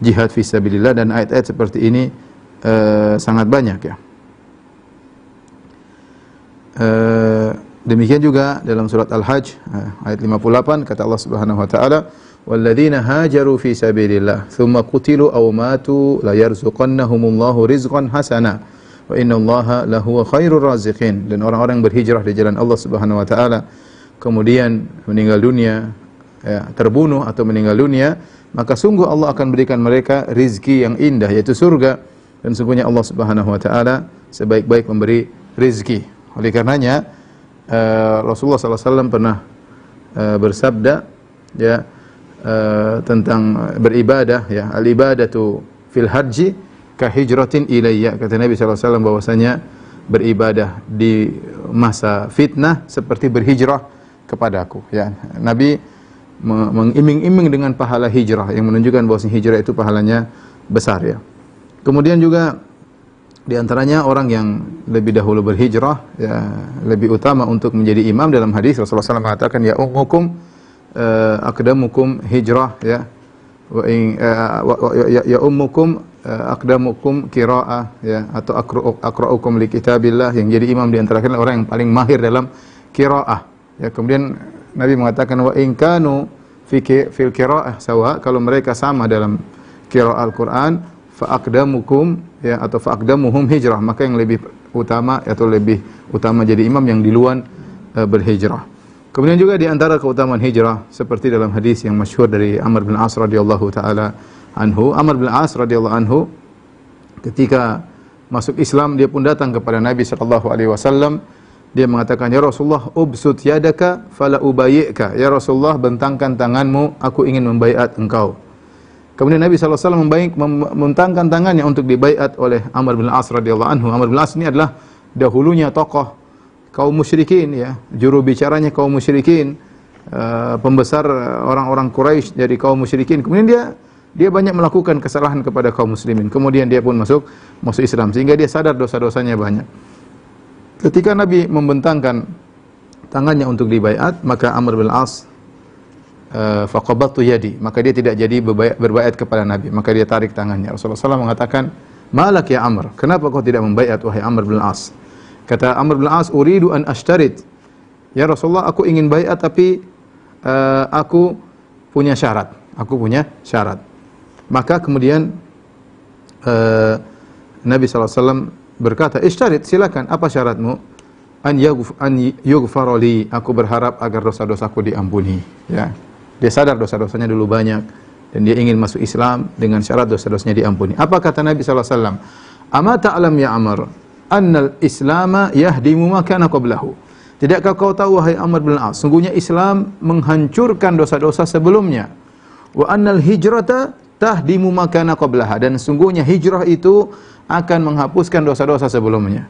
jihad fisabilillah, dan ayat-ayat seperti ini sangat banyak ya. Demikian juga dalam surat Al-Hajj ayat 58 kata Allah Subhanahu wa taala, "Walladzina hajaru fi sabilillah tsumma qutilu aw matu la yarzuqannahumullahu rizqan hasana wa innallaha lahuwa khairur raziqin." Dan orang-orang yang berhijrah di jalan Allah Subhanahu wa taala kemudian meninggal dunia, ya, terbunuh atau meninggal dunia, maka sungguh Allah akan berikan mereka rizki yang indah, yaitu surga, dan sungguhnya Allah Subhanahu wa taala sebaik-baik memberi rizki. Oleh karenanya Rasulullah SAW pernah bersabda ya tentang beribadah, ya, al-ibadatu fil haji ka hijratin ilayya. Kata Nabi SAW bahwasanya beribadah di masa fitnah seperti berhijrah kepadaku, ya. Nabi mengiming-iming dengan pahala hijrah yang menunjukkan bahwasanya hijrah itu pahalanya besar, ya. Kemudian juga di antaranya orang yang lebih dahulu berhijrah, ya, lebih utama untuk menjadi imam. Dalam hadis Rasulullah SAW mengatakan, ya ummukum aqdamukum hijrah, ya, ya ummukum aqdamukum qiraah, ya, atau aqra'ukum li kitabillah. Yang jadi imam di antara kalian orang yang paling mahir dalam qiraah, ya. Kemudian Nabi mengatakan, wa in kanu fil qiraah sawa, kalau mereka sama dalam qiraah Al-Qur'an, fa aqdamukum, ya, atau fa aqdamuhum hijrah, maka yang lebih utama atau lebih utama jadi imam yang duluan berhijrah. Kemudian juga di antara keutamaan hijrah seperti dalam hadis yang masyhur dari Amr bin As radhiyallahu taala anhu. Amr bin As radhiyallahu anhu ketika masuk Islam, dia pun datang kepada Nabi sallallahu alaihi wasallam. Dia mengatakan, ya Rasulullah, ubsut yadaka fala ubayyika. Ya Rasulullah, bentangkan tanganmu, aku ingin membaiat engkau. Kemudian Nabi SAW membentangkan tangannya untuk dibaiat oleh Amr bin As radhiyallahu anhu. Amr bin As ini adalah dahulunya tokoh kaum musyrikin, ya, juru bicaranya kaum musyrikin, pembesar orang-orang Quraisy dari kaum musyrikin. Kemudian dia banyak melakukan kesalahan kepada kaum muslimin. Kemudian dia pun masuk Islam, sehingga dia sadar dosa-dosanya banyak. Ketika Nabi membentangkan tangannya untuk dibaiat, maka Amr bin As faqabattu yadi, maka dia tidak jadi berbaiat kepada Nabi, maka dia tarik tangannya. Rasulullah SAW mengatakan, malak ya Amr, kenapa kau tidak membaiat wahai Amr bin As? Kata Amr bin As, uridu an ashtarit. Ya Rasulullah, aku ingin baiat tapi aku punya syarat. Maka kemudian Nabi SAW berkata, ishtarit, silakan, apa syaratmu? An yughfara li, aku berharap agar dosa-dosaku diampuni, ya. Dia sadar dosa-dosanya dulu banyak dan dia ingin masuk Islam dengan syarat dosa-dosanya diampuni. Apa kata Nabi SAW? Ama ta'lam ya Amr, annal islama yahdimu ma kana qablahu. Tidakkah kau tahu wahai Amr bin As, sungguhnya Islam menghancurkan dosa-dosa sebelumnya. Wa annal hijrata tahdimu ma kana qablaha, dan sungguhnya hijrah itu akan menghapuskan dosa-dosa sebelumnya.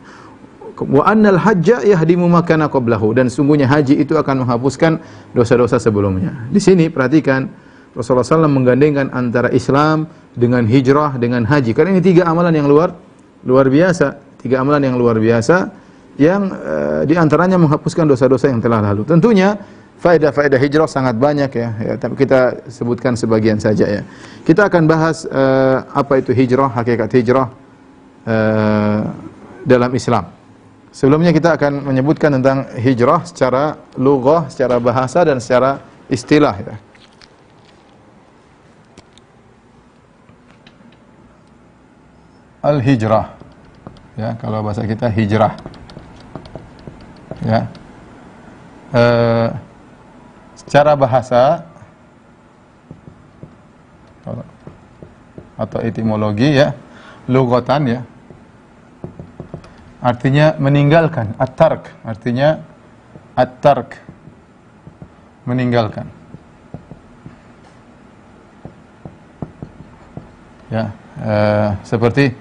Wa annal hajja yahdimu ma kana qablahu, dan sungguhnya haji itu akan menghapuskan dosa-dosa sebelumnya. Di sini perhatikan, Rasulullah SAW menggandengkan antara Islam dengan hijrah dengan haji, karena ini tiga amalan yang luar biasa, yang di antaranya menghapuskan dosa-dosa yang telah lalu. Tentunya faedah-faedah hijrah sangat banyak, ya, tapi kita sebutkan sebagian saja, ya. Kita akan bahas apa itu hijrah, hakikat hijrah dalam Islam. Sebelumnya kita akan menyebutkan tentang hijrah secara lughah, secara bahasa, dan secara istilah, ya. Al-hijrah, ya, kalau bahasa kita hijrah, ya. Secara bahasa atau etimologi, ya, lughatan, ya, artinya meninggalkan. At-tark, artinya at-tark, meninggalkan, ya. Seperti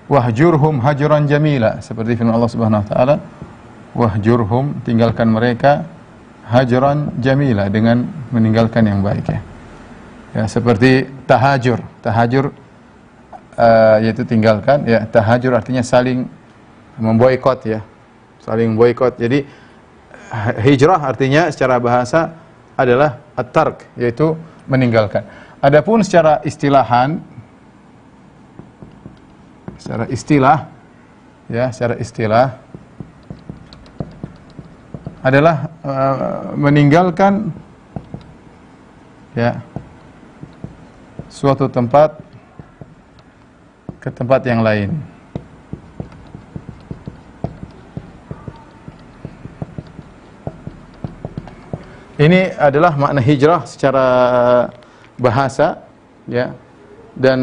wahjurhum hajran jamila, seperti firman Allah Subhanahu wa taala, wahjurhum, tinggalkan mereka, hajran jamila, dengan meninggalkan yang baik, ya. Ya, seperti tahajur, yaitu tinggalkan, ya. Tahajur artinya saling memboikot, ya, saling boikot. Jadi hijrah artinya secara bahasa adalah at-tark, yaitu meninggalkan. Adapun secara istilahan, secara istilah, ya, secara istilah adalah meninggalkan, ya, suatu tempat ke tempat yang lain. Ini adalah makna hijrah secara bahasa, ya, dan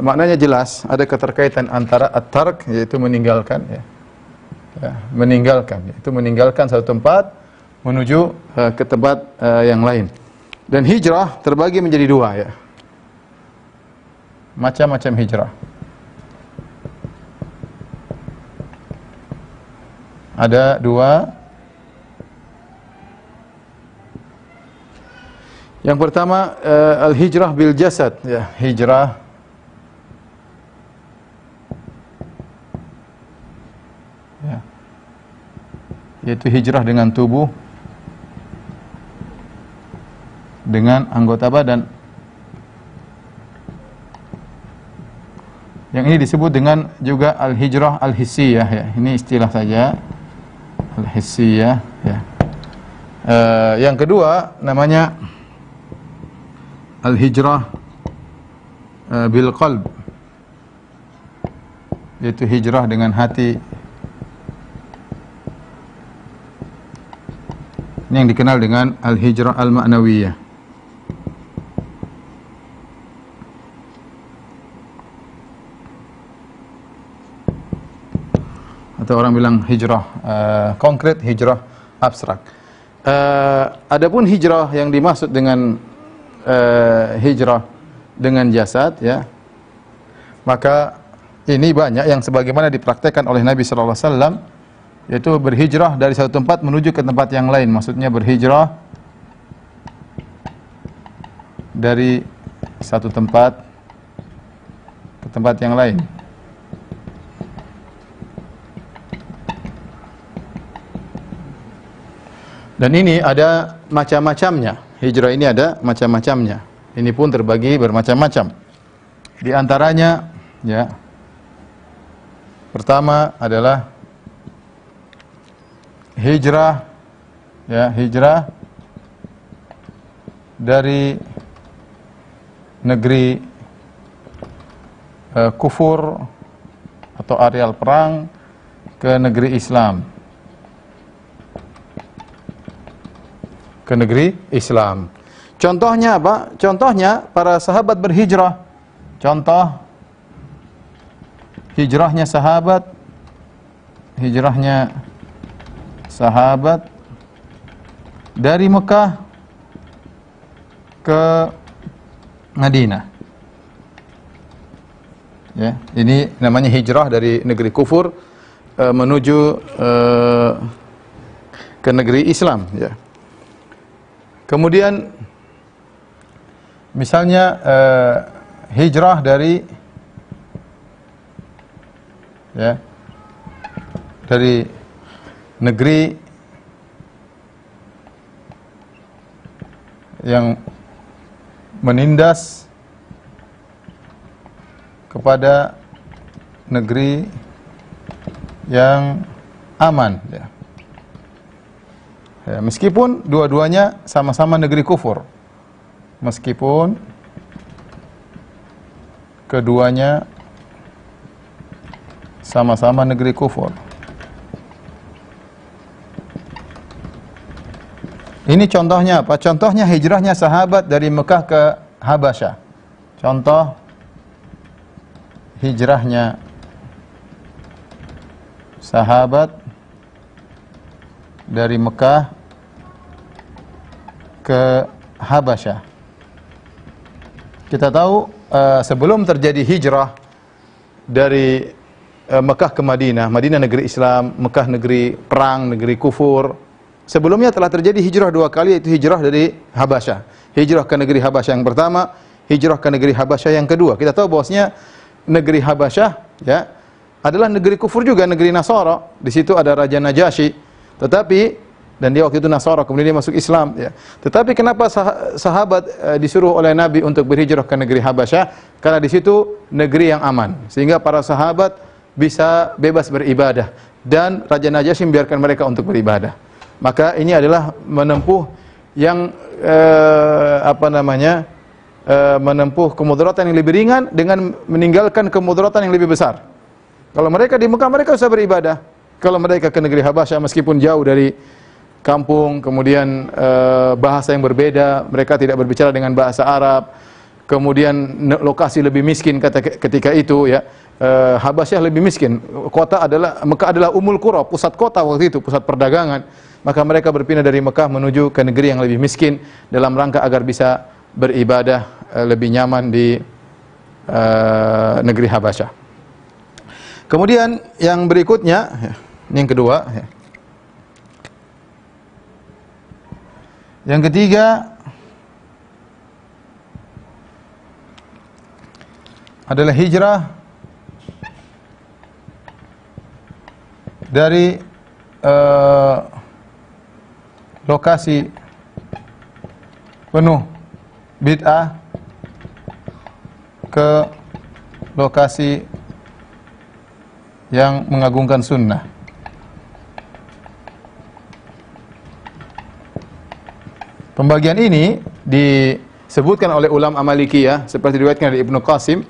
maknanya jelas, ada keterkaitan antara at-tark, yaitu meninggalkan, ya, ya, meninggalkan, yaitu meninggalkan satu tempat menuju ke tempat yang lain. Dan hijrah terbagi menjadi dua, ya, macam-macam hijrah. Ada dua. Yang pertama al-hijrah bil jasad, ya, hijrah ya, yaitu hijrah dengan tubuh, dengan anggota badan. Yang ini disebut dengan juga al-hijrah al-hissiyah, ya. Ini istilah saja, al-hissiyah, ya. Yang kedua namanya al-hijrah bil qalb, yaitu hijrah dengan hati. Ini yang dikenal dengan al-hijrah al-ma'nawiyah. Atau orang bilang hijrah konkret, hijrah abstrak. Adapun hijrah yang dimaksud dengan hijrah dengan jasad, ya, maka ini banyak yang sebagaimana dipraktekkan oleh Nabi sallallahu alaihi wasallam, yaitu berhijrah dari satu tempat menuju ke tempat yang lain. Maksudnya berhijrah dari satu tempat ke tempat yang lain. Dan ini ada macam-macamnya. Hijrah ini ada macam-macamnya. Ini pun terbagi bermacam-macam. Di antaranya, ya, pertama adalah hijrah, ya, hijrah dari negeri kufur atau areal perang ke negeri Islam. Ke negeri Islam. Contohnya apa? Contohnya para sahabat berhijrah. Contoh hijrahnya sahabat dari Mekah ke Madinah. Ya, ini namanya hijrah dari negeri kufur menuju ke negeri Islam, ya. Kemudian misalnya hijrah dari, ya, dari negeri yang menindas kepada negeri yang aman, ya. Ya, meskipun dua-duanya sama-sama negeri kufur, meskipun keduanya sama-sama negeri kufur. Ini contohnya apa? Contohnya hijrahnya sahabat dari Mekah ke Habasyah. Contoh hijrahnya sahabat dari Mekah ke Habasyah. Kita tahu sebelum terjadi hijrah dari Mekah ke Madinah, Madinah negeri Islam, Mekah negeri perang, negeri kufur. Sebelumnya telah terjadi hijrah dua kali, yaitu hijrah dari Habasyah. Hijrah ke negeri Habasyah yang pertama, hijrah ke negeri Habasyah yang kedua. Kita tahu bahwasanya negeri Habasyah, ya, adalah negeri kufur juga, negeri Nasara. Di situ ada Raja Najasyi. Tetapi dan dia waktu itu Nasara, kemudian dia masuk Islam ya. Tetapi kenapa sahabat disuruh oleh Nabi untuk berhijrah ke negeri Habasyah? Karena di situ negeri yang aman, sehingga para sahabat bisa bebas beribadah dan Raja Najasyi membiarkan mereka untuk beribadah. Maka ini adalah menempuh yang menempuh kemudaratan yang lebih ringan dengan meninggalkan kemudaratan yang lebih besar. Kalau mereka di Mekah, mereka bisa beribadah. Kalau mereka ke negeri Habasyah, meskipun jauh dari kampung, kemudian bahasa yang berbeda, mereka tidak berbicara dengan bahasa Arab, kemudian lokasi lebih miskin ketika itu ya. Habasyah lebih miskin. Mekah adalah Ummul Qura, pusat kota waktu itu, pusat perdagangan. Maka mereka berpindah dari Mekah menuju ke negeri yang lebih miskin dalam rangka agar bisa beribadah lebih nyaman di negeri Habasyah. Kemudian yang berikutnya, yang kedua, yang ketiga adalah hijrah dari lokasi penuh bid'ah ke lokasi yang mengagungkan sunnah. Pembagian ini disebutkan oleh ulama Malikiyah seperti diriwayatkan dari Ibnu Qasim.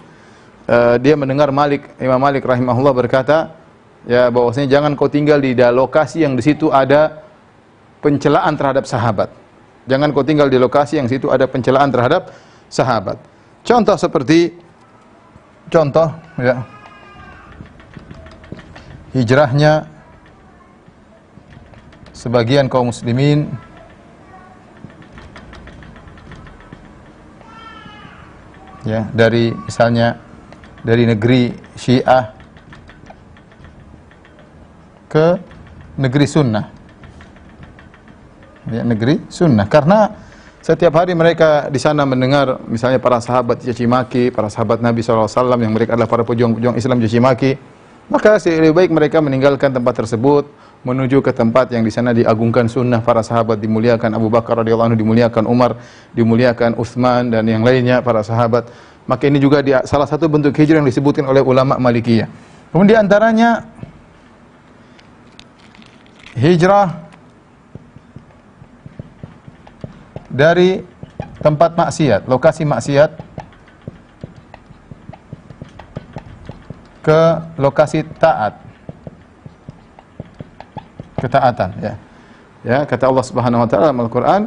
Dia mendengar Imam Malik rahimahullah berkata, ya bahwasanya jangan kau tinggal di lokasi yang di situ ada pencelaan terhadap sahabat. Jangan kau tinggal di lokasi yang situ ada pencelaan terhadap sahabat. Contoh ya, hijrahnya sebagian kaum muslimin ya misalnya dari negeri Syiah ke negeri sunnah. Ya, negeri sunnah, karena setiap hari mereka di sana mendengar misalnya para sahabat dicaci maki, para sahabat Nabi SAW yang mereka adalah para pejuang-pejuang Islam dicaci maki. Maka lebih baik mereka meninggalkan tempat tersebut menuju ke tempat yang di sana diagungkan sunnah, para sahabat dimuliakan, Abu Bakar radhiyallahu anhu dimuliakan, Umar dimuliakan, Utsman dan yang lainnya para sahabat. Maka ini juga salah satu bentuk hijrah yang disebutkan oleh ulama Malikiyah. Kemudian antaranya hijrah dari tempat maksiat, lokasi maksiat ke lokasi taat, ketaatan ya. Ya, kata Allah Subhanahu wa taala dalam Al-Qur'an,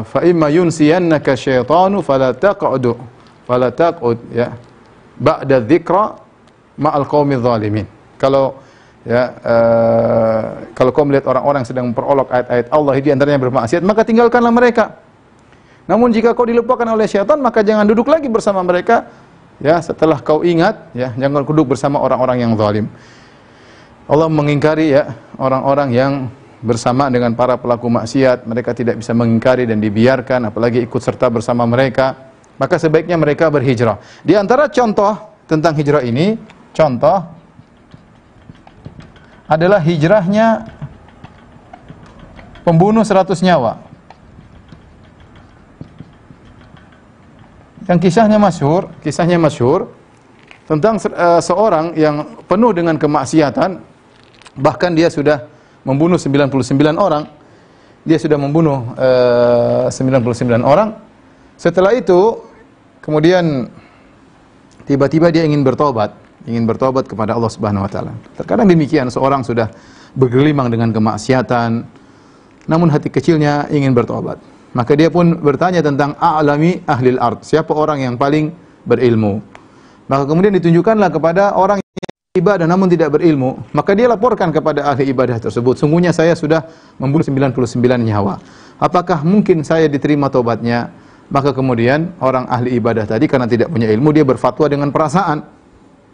fa imma yunsiyannaka syaitanu fala taq'ud ya ba'da dzikra ma'al qaumidz zalimin. Kalau kau melihat orang-orang sedang memperolok ayat-ayat Allah di antaranya bermaksiat, maka tinggalkanlah mereka. Namun jika kau dilupakan oleh syaitan, maka jangan duduk lagi bersama mereka. Ya, setelah kau ingat, ya, jangan duduk bersama orang-orang yang zalim. Allah mengingkari ya orang-orang yang bersama dengan para pelaku maksiat, mereka tidak bisa mengingkari dan dibiarkan, apalagi ikut serta bersama mereka. Maka sebaiknya mereka berhijrah. Di antara contoh tentang hijrah ini, contoh adalah hijrahnya pembunuh 100 nyawa. Yang kisahnya masyhur tentang seorang yang penuh dengan kemaksiatan, bahkan dia sudah membunuh 99 orang. Dia sudah membunuh 99 orang. Setelah itu kemudian tiba-tiba dia ingin bertobat kepada Allah Subhanahu wa taala. Terkadang demikian, seorang sudah bergelimang dengan kemaksiatan, namun hati kecilnya ingin bertobat. Maka dia pun bertanya tentang a'lami ahlil ard, siapa orang yang paling berilmu. Maka kemudian ditunjukkanlah kepada orang yang ibadah namun tidak berilmu. Maka dia laporkan kepada ahli ibadah tersebut, sungguhnya saya sudah membunuh 99 nyawa. Apakah mungkin saya diterima tobatnya? Maka kemudian orang ahli ibadah tadi karena tidak punya ilmu, dia berfatwa dengan perasaan.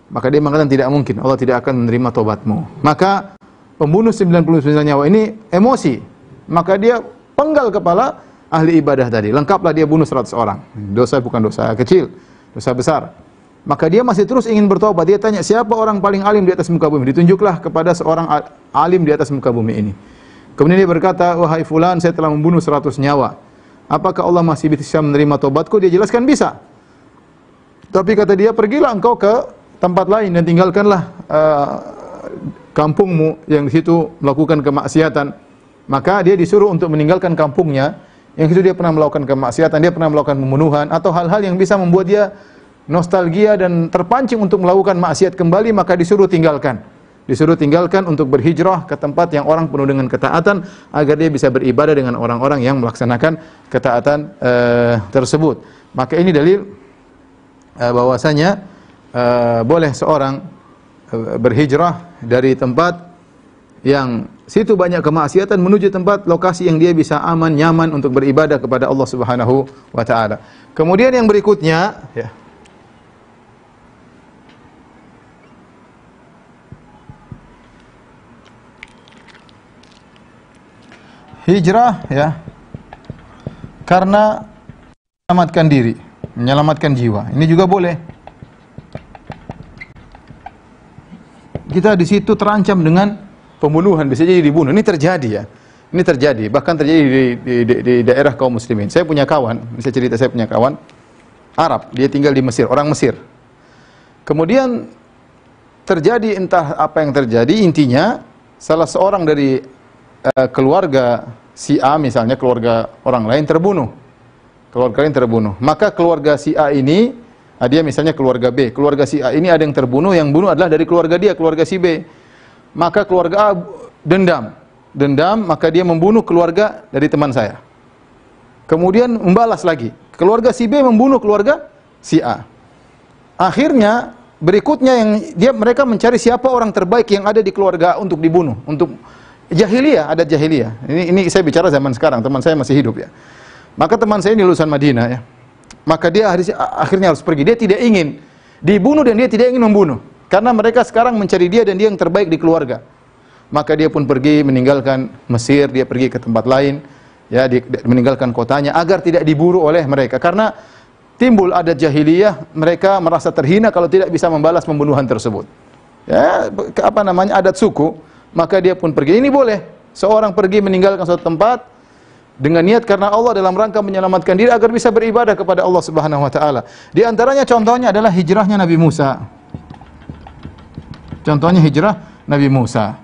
Maka dia mengatakan tidak mungkin, Allah tidak akan menerima tobatmu. Maka pembunuh 99 nyawa ini emosi. Maka dia penggal kepala ahli ibadah tadi. Lengkaplah dia bunuh 100 orang. Dosa bukan dosa kecil, dosa besar. Maka dia masih terus ingin bertobat. Dia tanya, siapa orang paling alim di atas muka bumi? Ditunjuklah kepada seorang alim di atas muka bumi ini. Kemudian dia berkata, wahai fulan, saya telah membunuh 100 nyawa. Apakah Allah masih bisa menerima tobatku? Dia jelaskan bisa. Tapi kata dia, pergilah engkau ke tempat lain dan tinggalkanlah kampungmu yang di situ melakukan kemaksiatan. Maka dia disuruh untuk meninggalkan kampungnya yang itu dia pernah melakukan kemaksiatan, dia pernah melakukan pembunuhan atau hal-hal yang bisa membuat dia nostalgia dan terpancing untuk melakukan maksiat kembali, maka disuruh tinggalkan. Disuruh tinggalkan untuk berhijrah ke tempat yang orang penuh dengan ketaatan agar dia bisa beribadah dengan orang-orang yang melaksanakan ketaatan tersebut. Maka ini dalil bahwasanya boleh seorang berhijrah dari tempat yang situ banyak kemaksiatan menuju tempat lokasi yang dia bisa aman, nyaman untuk beribadah kepada Allah Subhanahu wa taala. Kemudian yang berikutnya, ya. Hijrah, ya, karena menyelamatkan diri, menyelamatkan jiwa. Ini juga boleh. Kita di situ terancam dengan pembunuhan, bisa jadi dibunuh. Ini terjadi, ya. Ini terjadi, bahkan terjadi di daerah kaum muslimin. Saya punya kawan, saya cerita, saya punya kawan Arab, dia tinggal di Mesir, orang Mesir. Kemudian terjadi entah apa yang terjadi, intinya salah seorang dari keluarga si A misalnya, keluarga orang lain terbunuh. Keluarga lain terbunuh. Maka keluarga si A ini, dia misalnya keluarga B. Keluarga si A ini ada yang terbunuh, yang bunuh adalah dari keluarga dia, keluarga si B. Maka keluarga A dendam. Dendam, maka dia membunuh keluarga dari teman saya. Kemudian membalas lagi. Keluarga si B membunuh keluarga si A. Akhirnya berikutnya mereka mencari siapa orang terbaik yang ada di keluarga A untuk dibunuh, untuk jahiliyah, adat jahiliyah. Ini saya bicara zaman sekarang, teman saya masih hidup, ya. Maka teman saya ini lulusan Madinah, ya. Maka dia akhirnya harus pergi. Dia tidak ingin dibunuh dan dia tidak ingin membunuh. Karena mereka sekarang mencari dia dan dia yang terbaik di keluarga. Maka dia pun pergi meninggalkan Mesir, dia pergi ke tempat lain, ya, meninggalkan kotanya agar tidak diburu oleh mereka. Karena timbul adat jahiliyah, mereka merasa terhina kalau tidak bisa membalas pembunuhan tersebut. Ya, adat suku. Maka dia pun pergi. Ini boleh. Seorang pergi meninggalkan suatu tempat dengan niat karena Allah dalam rangka menyelamatkan diri agar bisa beribadah kepada Allah Subhanahu wa taala. Di antaranya contohnya adalah hijrahnya Nabi Musa. Contohnya hijrah Nabi Musa.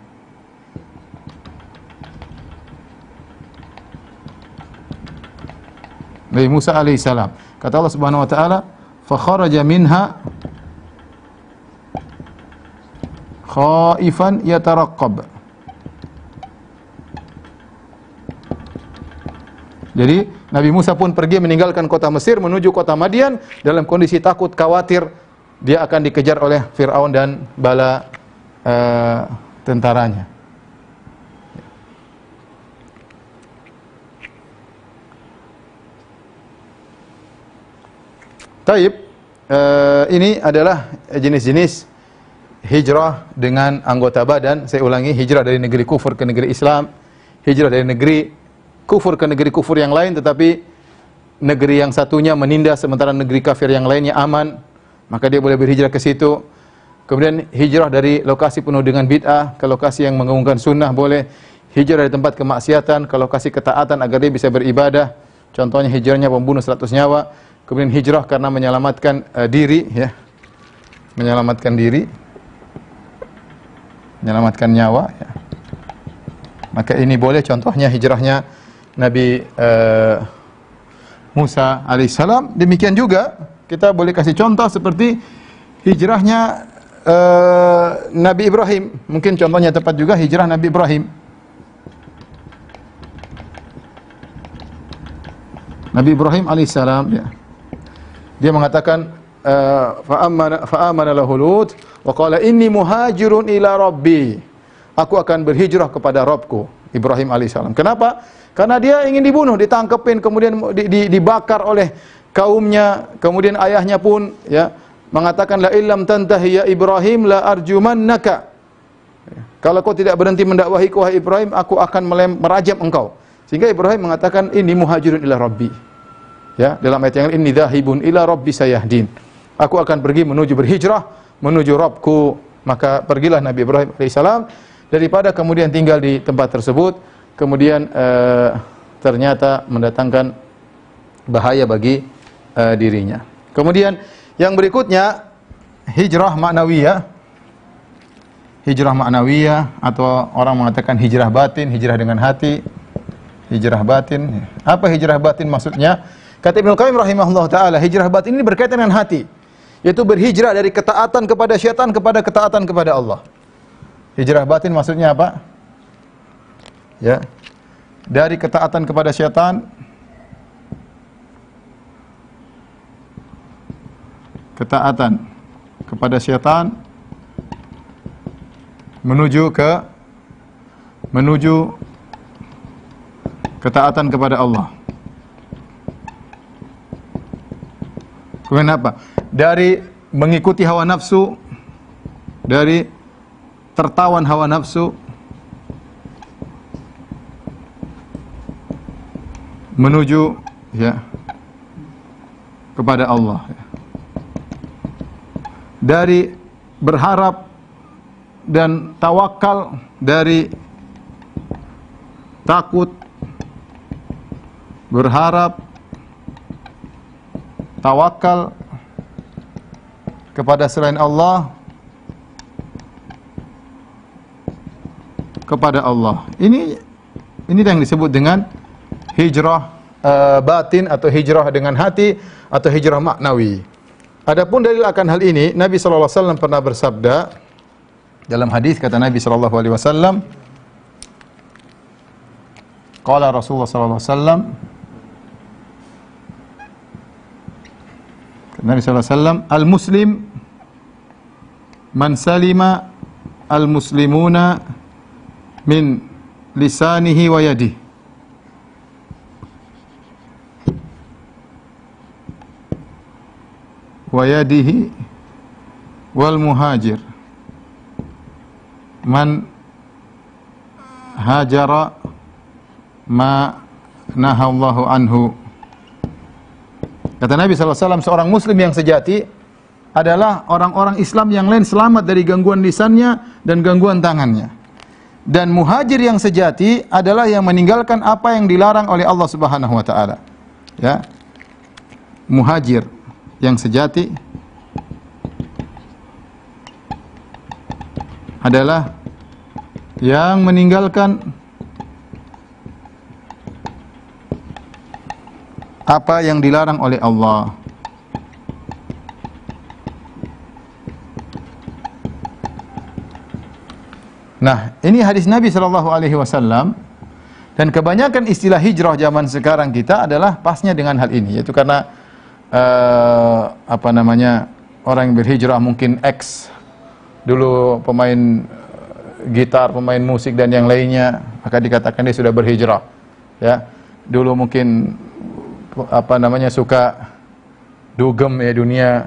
Nabi Musa alaihissalam. Kata Allah Subhanahu wa taala, "Fa kharaja minha khaifan yataraqqab." Jadi Nabi Musa pun pergi meninggalkan kota Mesir menuju kota Madian dalam kondisi takut, khawatir dia akan dikejar oleh Fir'aun dan bala tentaranya. Taib, ini adalah jenis-jenis hijrah dengan anggota badan. Saya ulangi, hijrah dari negeri kufur ke negeri Islam, hijrah dari negeri kufur ke negeri kufur yang lain, tetapi negeri yang satunya menindas sementara negeri kafir yang lainnya aman, maka dia boleh berhijrah ke situ. Kemudian hijrah dari lokasi penuh dengan bid'ah ke lokasi yang mengagungkan sunnah boleh. Hijrah dari tempat kemaksiatan ke lokasi ketaatan agar dia bisa beribadah. Contohnya hijrahnya pembunuh 100 nyawa. Kemudian hijrah karena menyelamatkan diri, ya, menyelamatkan diri, menyelamatkan nyawa, ya. Maka ini boleh. Contohnya hijrahnya Nabi Musa alaihissalam. Demikian juga kita boleh kasih contoh seperti hijrahnya Nabi Ibrahim. Mungkin contohnya tepat juga hijrah Nabi Ibrahim. Nabi Ibrahim alaihissalam, ya. Dia mengatakan fa'amana lahu Lut wa qala inni muhajirun ila rabbi. Aku akan berhijrah kepada Rabbku. Ibrahim alaihissalam. Kenapa? Karena dia ingin dibunuh, ditangkepin, kemudian dibakar oleh kaumnya, kemudian ayahnya pun, ya, mengatakan la illam tantahi ya Ibrahim la arjumannaka. Kalau kau tidak berhenti mendakwahi wahai Ibrahim, aku akan merajam engkau. Sehingga Ibrahim mengatakan inni muhajirun ila rabbi. Ya, dalam ayat yang lain inni dzahibun ila rabbi sayahdin. Aku akan pergi menuju berhijrah menuju Rabbku. Maka pergilah Nabi Ibrahim alaihissalam daripada kemudian tinggal di tempat tersebut kemudian ternyata mendatangkan bahaya bagi dirinya. Kemudian yang berikutnya hijrah ma'nawiyah. Hijrah ma'nawiyah atau orang mengatakan hijrah batin, hijrah dengan hati. Hijrah batin. Apa hijrah batin maksudnya? Kata Ibnu Qayyim rahimahullah taala, hijrah batin ini berkaitan dengan hati, yaitu berhijrah dari ketaatan kepada syaitan kepada ketaatan kepada Allah. Hijrah batin maksudnya apa? Ya. Dari ketaatan kepada syaitan menuju ketaatan kepada Allah. Kemudian apa? Dari mengikuti hawa nafsu, dari tertawan hawa nafsu, menuju kepada Allah. Dari berharap dan tawakal, dari takut, berharap, tawakal kepada selain Allah, kepada Allah. Ini yang disebut dengan hijrah batin atau hijrah dengan hati atau hijrah maknawi. Adapun dalil akan hal ini, Nabi sallallahu alaihi wasallam pernah bersabda dalam hadis, kata Nabi sallallahu alaihi wasallam, qala Rasulullah sallallahu alaihi wasallam, Nabi sallallahu alaihi wasallam, al-muslim man salima al-muslimuna min lisanihi wa yadihi. Wa yadihi wal muhajir man hajara ma nahallahu anhu. Kata Nabi SAW, seorang muslim yang sejati adalah orang-orang Islam yang lain selamat dari gangguan lisannya dan gangguan tangannya. Dan muhajir yang sejati adalah yang meninggalkan apa yang dilarang oleh Allah Subhanahu wa taala. Ya. Muhajir yang sejati adalah yang meninggalkan apa yang dilarang oleh Allah. Nah, ini hadis Nabi sallallahu alaihi wasallam, dan kebanyakan istilah hijrah zaman sekarang kita adalah pasnya dengan hal ini, yaitu karena orang yang berhijrah mungkin X dulu pemain gitar, pemain musik dan yang lainnya, maka dikatakan dia sudah berhijrah. Ya, dulu mungkin suka dugem ya, dunia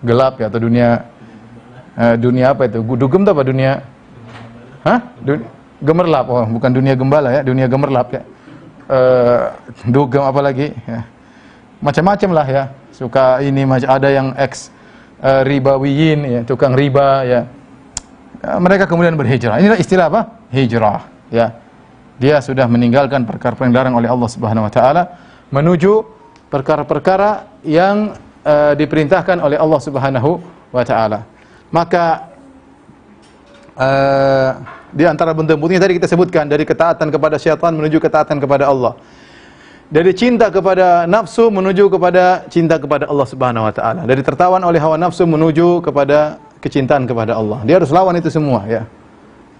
gelap ya, atau dunia apa itu? Dugem itu apa dunia? Gemerlap. Oh, bukan dunia gembala ya, dunia gemerlap ya. Dugem apa lagi ya. Macam-macam lah ya. Suka ini, ada yang ribawiyin ya, tukang riba ya. Mereka kemudian berhijrah. Inilah istilah apa? Hijrah ya. Dia sudah meninggalkan perkara-perkara yang dilarang oleh Allah Subhanahu wa taala menuju perkara-perkara yang diperintahkan oleh Allah Subhanahu wa taala. Maka di antara bentuk-bentuknya tadi kita sebutkan, dari ketaatan kepada syaitan menuju ketaatan kepada Allah. Dari cinta kepada nafsu menuju kepada cinta kepada Allah Subhanahu wa taala. Dari tertawan oleh hawa nafsu menuju kepada kecintaan kepada Allah. Dia harus lawan itu semua ya.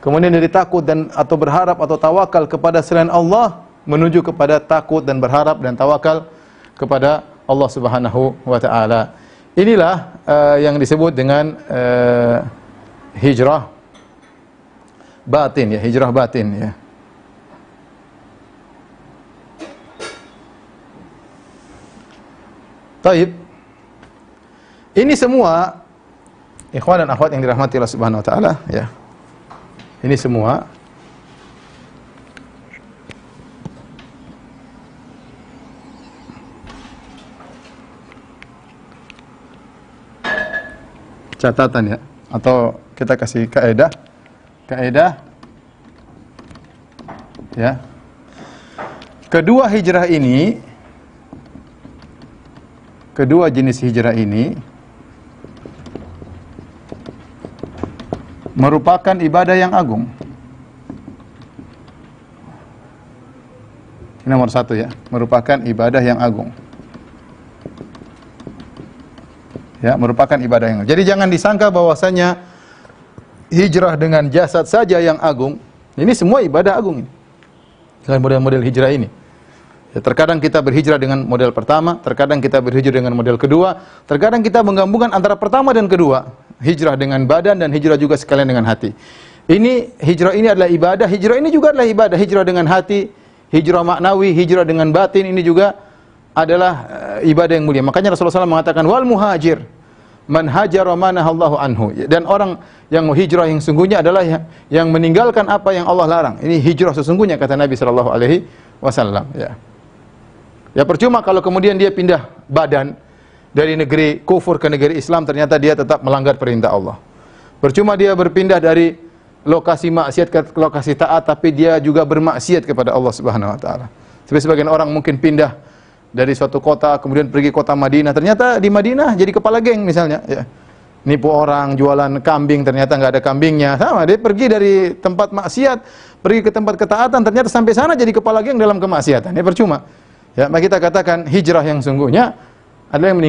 Kemudian dari takut dan atau berharap atau tawakal kepada selain Allah menuju kepada takut dan berharap dan tawakal kepada Allah Subhanahu wa taala. Inilah yang disebut dengan hijrah batin ya, hijrah batin ya. Taib. Ini semua ikhwan dan akhwat yang dirahmati Allah Subhanahu wa taala ya. Ini semua catatan ya, atau kita kasih kaidah Ya. Kedua jenis hijrah ini merupakan ibadah yang agung. Ini nomor satu ya, merupakan ibadah yang agung. Ya, merupakan ibadah yang agung. Jadi jangan disangka bahwasanya hijrah dengan jasad saja yang agung. Ini semua ibadah agung ini. Dengan model-model hijrah ini. Ya, terkadang kita berhijrah dengan model pertama, terkadang kita berhijrah dengan model kedua, terkadang kita menggabungkan antara pertama dan kedua. Hijrah dengan badan dan hijrah juga sekalian dengan hati. Hijrah ini adalah ibadah, hijrah ini juga adalah ibadah. Hijrah dengan hati, hijrah maknawi, hijrah dengan batin ini juga adalah ibadah yang mulia. Makanya Rasulullah SAW mengatakan wal muhajir man hajara manahallahu anhu. Dan orang yang hijrah yang sungguhnya adalah yang meninggalkan apa yang Allah larang. Ini hijrah sesungguhnya kata Nabi sallallahu alaihi wasallam, ya. Ya percuma kalau kemudian dia pindah badan dari negeri kufur ke negeri Islam, ternyata dia tetap melanggar perintah Allah. Percuma dia berpindah dari lokasi maksiat ke lokasi taat, tapi dia juga bermaksiat kepada Allah Subhanahu wa taala. Seperti sebagian orang mungkin pindah dari suatu kota kemudian pergi kota Madinah, ternyata di Madinah jadi kepala geng misalnya, ya. Nipu orang, jualan kambing, ternyata nggak ada kambingnya. Sama, dia pergi dari tempat maksiat, pergi ke tempat ketaatan, ternyata sampai sana jadi kepala geng dalam kemaksiatan. Ya percuma. Ya, maka kita katakan hijrah yang sungguhnya adalah yang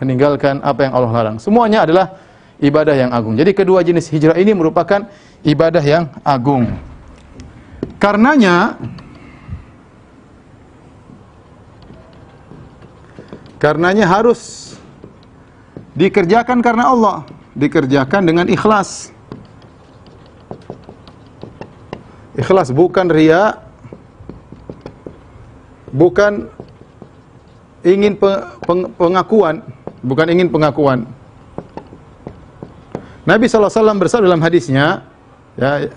meninggalkan apa yang Allah larang. Semuanya adalah ibadah yang agung. Jadi kedua jenis hijrah ini merupakan ibadah yang agung. Karenanya harus dikerjakan karena Allah, dikerjakan dengan ikhlas. Ikhlas, bukan riya, bukan ingin pengakuan, bukan ingin pengakuan. Nabi SAW bersabda dalam hadisnya, ya,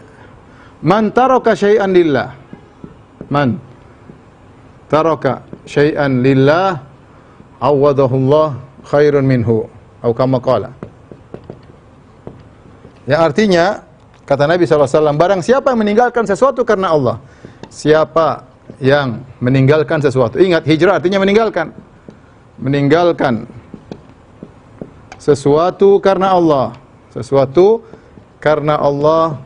man taraka syai'an lillah, man taraka syai'an lillah awadahullah khairun minhu, atau kama qala. Ya, artinya kata Nabi SAW, barang siapa yang meninggalkan sesuatu karena Allah, siapa yang meninggalkan sesuatu. Ingat, hijrah artinya meninggalkan. Meninggalkan sesuatu karena Allah. Sesuatu karena Allah,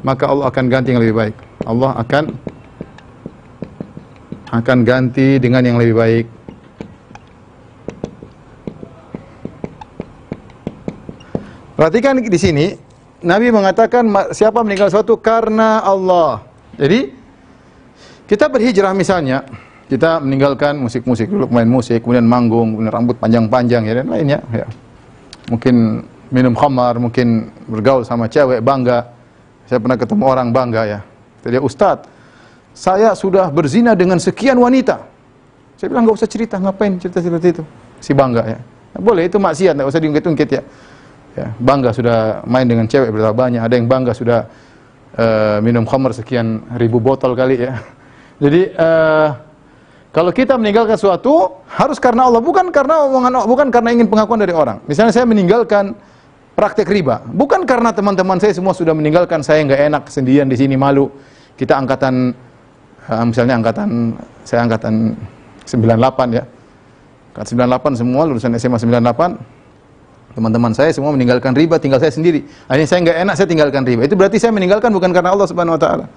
maka Allah akan ganti yang lebih baik. Allah akan ganti dengan yang lebih baik. Perhatikan di sini, Nabi mengatakan siapa meninggalkan sesuatu karena Allah. Jadi kita berhijrah misalnya, kita meninggalkan musik-musik, dulu main musik, kemudian manggung, kemudian rambut panjang-panjang ya, dan lainnya. Ya. Mungkin minum khamar, mungkin bergaul sama cewek, bangga. Saya pernah ketemu orang bangga ya. Dia, Ustadz, saya sudah berzina dengan sekian wanita. Saya bilang, nggak usah cerita, ngapain cerita seperti itu? Si bangga ya. Nah, boleh, itu maksiat, nggak usah diungkit-ungkit ya. Ya. Bangga sudah main dengan cewek berapa banyak, ada yang bangga sudah minum khamar sekian ribu botol kali ya. Jadi kalau kita meninggalkan sesuatu harus karena Allah, bukan karena omongan, bukan karena ingin pengakuan dari orang. Misalnya saya meninggalkan praktek riba, bukan karena teman-teman saya semua sudah meninggalkan, saya nggak enak sendirian di sini, malu. Kita angkatan misalnya saya angkatan 98 ya. Angkatan 98 semua lulusan SMA 98. Teman-teman saya semua meninggalkan riba, tinggal saya sendiri. Akhirnya saya nggak enak, saya tinggalkan riba. Itu berarti saya meninggalkan bukan karena Allah Subhanahu wa taala.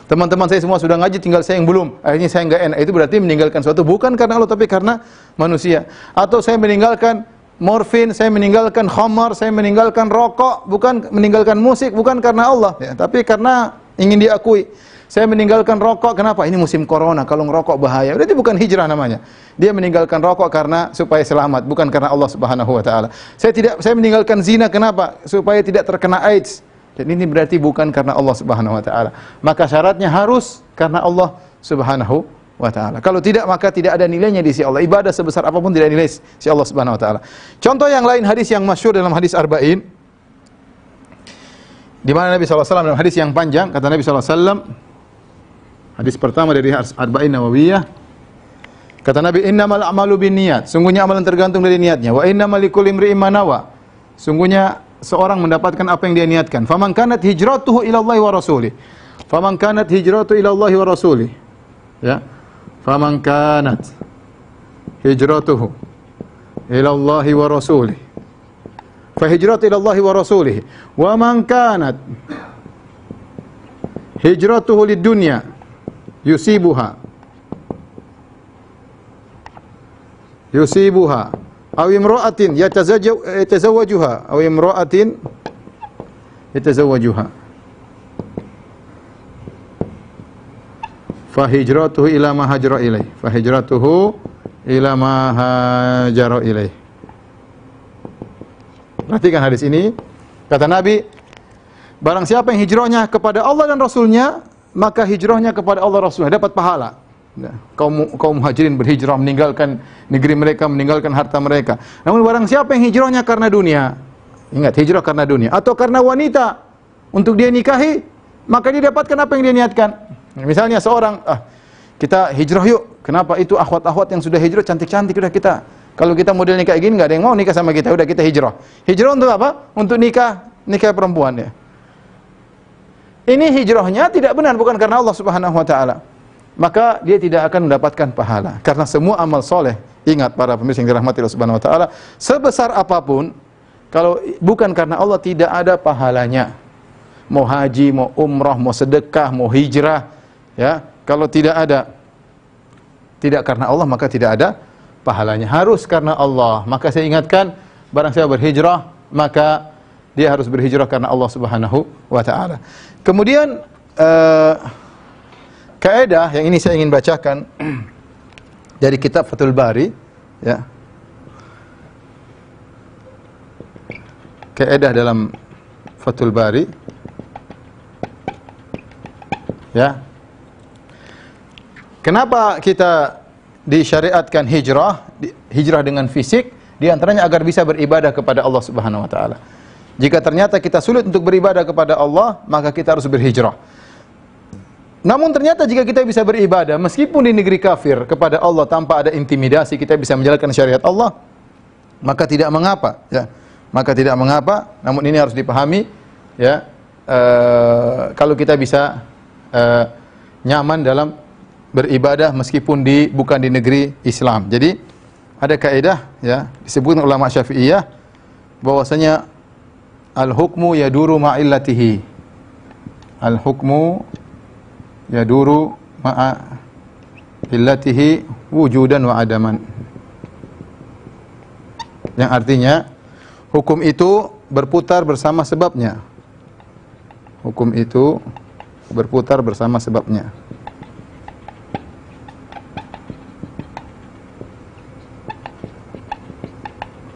Teman-teman saya semua sudah ngaji, tinggal saya yang belum. Akhirnya saya nggak enak. Itu berarti meninggalkan sesuatu bukan karena Allah, tapi karena manusia. Atau saya meninggalkan morfin, saya meninggalkan khamar, saya meninggalkan rokok, bukan meninggalkan musik, bukan karena Allah, ya, tapi karena ingin diakui. Saya meninggalkan rokok, kenapa? Ini musim corona, kalau ngerokok bahaya. Berarti bukan hijrah namanya. Dia meninggalkan rokok karena supaya selamat, bukan karena Allah Subhanahu wa taala. Saya meninggalkan zina, kenapa? Supaya tidak terkena AIDS. Dan ini berarti bukan karena Allah Subhanahu wa taala. Maka syaratnya harus karena Allah Subhanahu wa taala. Kalau tidak, maka tidak ada nilainya di sisi Allah. Ibadah sebesar apapun tidak nilai sisi Allah Subhanahu wa taala. Contoh yang lain, hadis yang masyhur dalam hadis Arba'in, di mana Nabi SAW dalam hadis yang panjang, kata Nabi SAW, hadis pertama dari Arba'in Nawawiyah, kata Nabi, innamal a'malu binniyat, sungguhnya amalan tergantung dari niatnya, wa innamal likulli imri'in ma nawa, sungguhnya seorang mendapatkan apa yang dia niatkan. Faman kanat hijratuhu ila Allah wa rasulih, Faman kanat hijratu ila Allah wa rasulih. Ya. Faman kanat hijratuhu ila Allah wa rasulih. Fa hijratu ila Allah wa rasulih. Wa man kanat hijratuhu lid dunya yusibuha aw imra'atin yatazawwajuha aw imra'atin yatazawwajuha fa hijratuhu ila ma hajara ilaih Perhatikan hadis ini. Kata Nabi, barang siapa yang hijrahnya kepada Allah dan Rasulnya, maka hijrahnya kepada Allah Rasulnya dapat pahala. Kaum muhajirin berhijrah meninggalkan negeri mereka, meninggalkan harta mereka. Namun barang siapa yang hijrahnya karena dunia, ingat hijrah karena dunia atau karena wanita untuk dia nikahi, maka dia dapatkan apa yang dia niatkan. Misalnya seorang, kita hijrah yuk. Kenapa? Itu akhwat-akhwat yang sudah hijrah cantik-cantik udah kita. Kalau kita modelnya kayak gini nggak ada yang mau nikah sama kita, udah kita hijrah. Hijrah untuk apa? Untuk nikah perempuan ya. Ini hijrahnya tidak benar, bukan karena Allah Subhanahu wa taala. Maka dia tidak akan mendapatkan pahala. Karena semua amal soleh, ingat para pemirsa yang dirahmati Allah Subhanahu wa taala, sebesar apapun, kalau bukan karena Allah tidak ada pahalanya. Mau haji, mau umrah, mau sedekah, mau hijrah, ya, kalau tidak karena Allah maka tidak ada pahalanya. Harus karena Allah. Maka saya ingatkan, barang siapa berhijrah, maka dia harus berhijrah karena Allah Subhanahu wa taala. Kemudian kaidah yang ini saya ingin bacakan dari kitab Fathul Bari, ya. Kaidah dalam Fathul Bari, ya. Kenapa kita disyariatkan hijrah dengan fisik? Di antaranya agar bisa beribadah kepada Allah Subhanahu wa taala. Jika ternyata kita sulit untuk beribadah kepada Allah, maka kita harus berhijrah. Namun ternyata jika kita bisa beribadah meskipun di negeri kafir kepada Allah tanpa ada intimidasi, kita bisa menjalankan syariat Allah, maka tidak mengapa, ya. Maka tidak mengapa. Namun ini harus dipahami, ya. Kalau kita bisa nyaman dalam beribadah meskipun bukan di negeri Islam. Jadi ada kaidah, ya, disebutkan ulama Syafi'iyah bahwasanya al-hukmu yaduru ma'illatihi. Al-hukmu yaduru ma'illatihi wujudan wa adaman. Yang artinya hukum itu berputar bersama sebabnya. Hukum itu berputar bersama sebabnya.